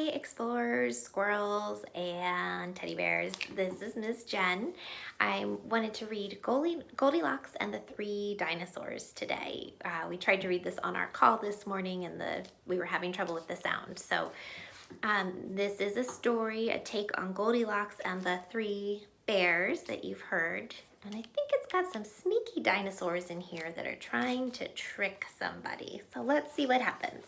Hi, explorers, squirrels, and teddy bears. This is Miss Jen. I wanted to read Goldilocks and the Three Dinosaurs today. We tried to read this on our call this morning, and we were having trouble with the sound. So this is a story, a take on Goldilocks and the Three Bears that you've heard. And I think it's got some sneaky dinosaurs in here that are trying to trick somebody. So let's see what happens.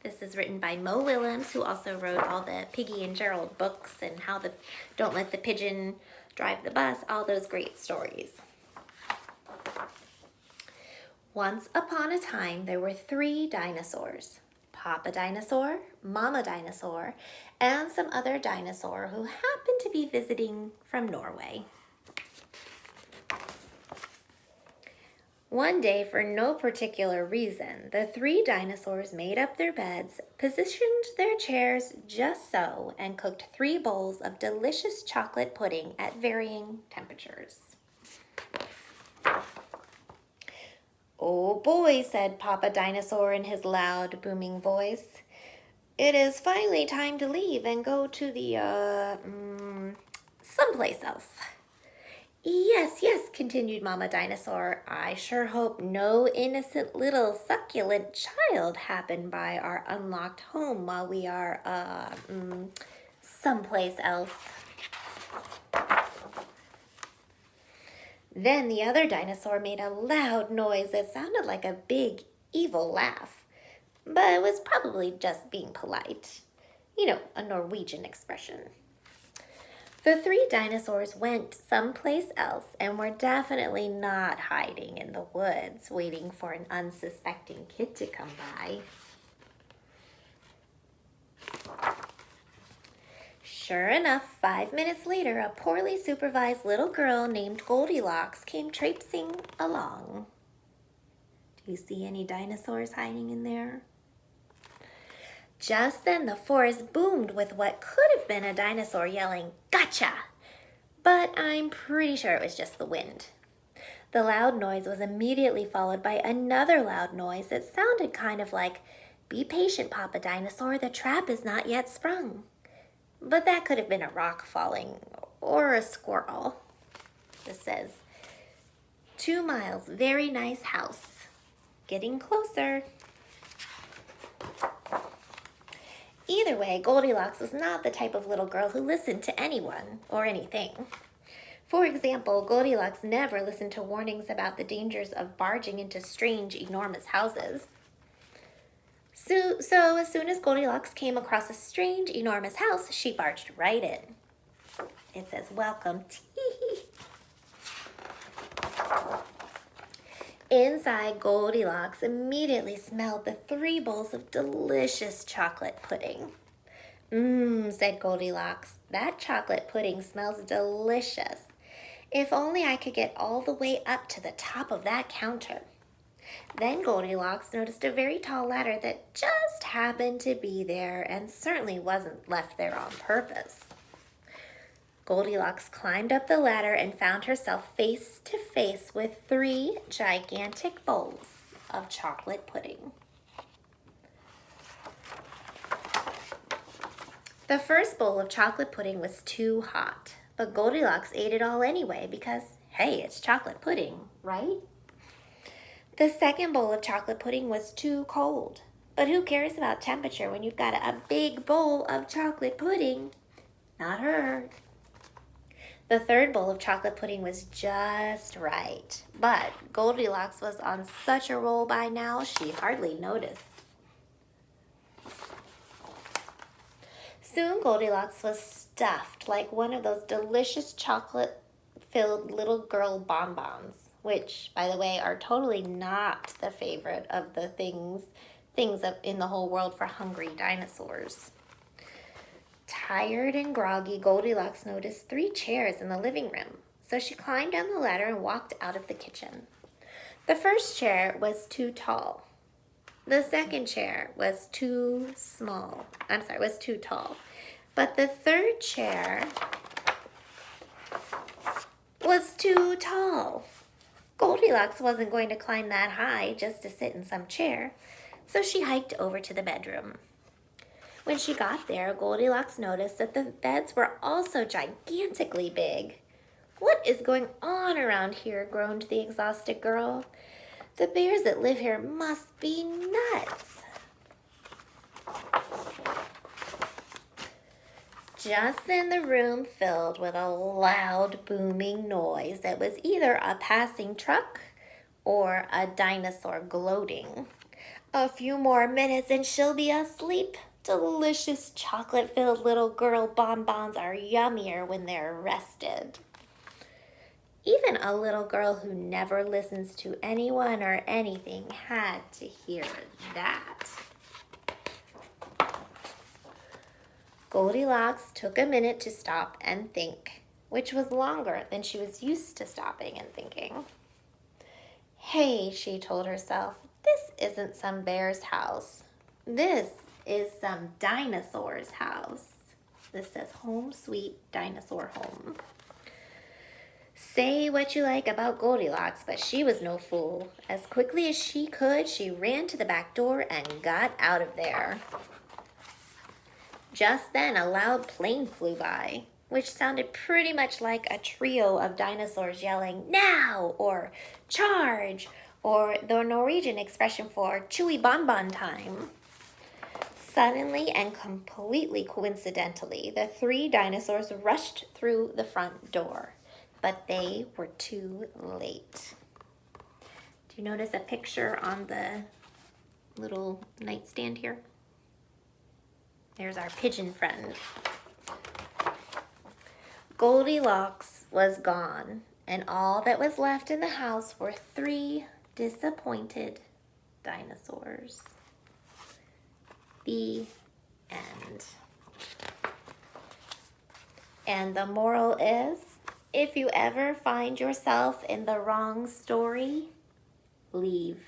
This is written by Willems, who also wrote all the Piggy and Gerald books and how the Don't Let the Pigeon Drive the Bus, all those great stories. Once upon a time, there were three dinosaurs. Papa Dinosaur, Mama Dinosaur, and some other dinosaur who happened to be visiting from Norway. One day, for no particular reason, the three dinosaurs made up their beds, positioned their chairs just so, and cooked 3 bowls of delicious chocolate pudding at varying temperatures. "Oh boy," said Papa Dinosaur in his loud, booming voice. "It is finally time to leave and go to the, someplace else." "Yes, yes," continued Mama Dinosaur. "I sure hope no innocent little succulent child happened by our unlocked home while we are, someplace else." Then the other dinosaur made a loud noise that sounded like a big, evil laugh. But it was probably just being polite. You know, a Norwegian expression. The three dinosaurs went someplace else and were definitely not hiding in the woods, waiting for an unsuspecting kid to come by. Sure enough, 5 minutes later, a poorly supervised little girl named Goldilocks came traipsing along. Do you see any dinosaurs hiding in there? Just then the forest boomed with what could have been a dinosaur yelling, "Gotcha!" But I'm pretty sure it was just the wind. The loud noise was immediately followed by another loud noise that sounded kind of like, "Be patient, Papa Dinosaur, the trap is not yet sprung." But that could have been a rock falling or a squirrel. This says, 2 miles, very nice house. Getting closer. Either way, Goldilocks was not the type of little girl who listened to anyone or anything. For example, Goldilocks never listened to warnings about the dangers of barging into strange, enormous houses. So as soon as Goldilocks came across a strange, enormous house, she barged right in. It says, "Welcome." Inside, Goldilocks immediately smelled the 3 bowls of delicious chocolate pudding. Said Goldilocks, "that chocolate pudding smells delicious. If only I could get all the way up to the top of that counter." Then Goldilocks noticed a very tall ladder that just happened to be there and certainly wasn't left there on purpose. Goldilocks climbed up the ladder and found herself face to face with 3 gigantic bowls of chocolate pudding. The first bowl of chocolate pudding was too hot, but Goldilocks ate it all anyway because, hey, it's chocolate pudding, right? The second bowl of chocolate pudding was too cold, but who cares about temperature when you've got a big bowl of chocolate pudding? Not her. The third bowl of chocolate pudding was just right, but Goldilocks was on such a roll by now she hardly noticed. Soon Goldilocks was stuffed like one of those delicious chocolate-filled little girl bonbons, which, by the way, are totally not the favorite of the things in the whole world for hungry dinosaurs. Tired and groggy, Goldilocks noticed 3 chairs in the living room, so she climbed down the ladder and walked out of the kitchen. The first chair was too tall. The second chair was too tall. But the third chair was too tall. Goldilocks wasn't going to climb that high just to sit in some chair, so she hiked over to the bedroom. When she got there, Goldilocks noticed that the beds were also gigantically big. "What is going on around here?" groaned the exhausted girl. "The bears that live here must be nuts." Just then the room filled with a loud booming noise that was either a passing truck or a dinosaur gloating. "A few more minutes and she'll be asleep. Delicious chocolate-filled little girl bonbons are yummier when they're rested." Even a little girl who never listens to anyone or anything had to hear that. Goldilocks took a minute to stop and think, which was longer than she was used to stopping and thinking. "Hey," she told herself, "this isn't some bear's house. This is some dinosaur's house." This says "Home Sweet Dinosaur Home." Say what you like about Goldilocks, but she was no fool. As quickly as she could, she ran to the back door and got out of there. Just then, a loud plane flew by, which sounded pretty much like a trio of dinosaurs yelling "Now!" or "Charge!" or the Norwegian expression for "chewy bonbon time." Suddenly and completely coincidentally, the three dinosaurs rushed through the front door, but they were too late. Do you notice a picture on the little nightstand here? There's our pigeon friend. Goldilocks was gone, and all that was left in the house were three disappointed dinosaurs. The end. And the moral is, if you ever find yourself in the wrong story, leave.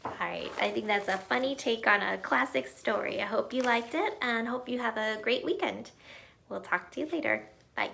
All right, I think that's a funny take on a classic story. I hope you liked it and hope you have a great weekend. We'll talk to you later. Bye.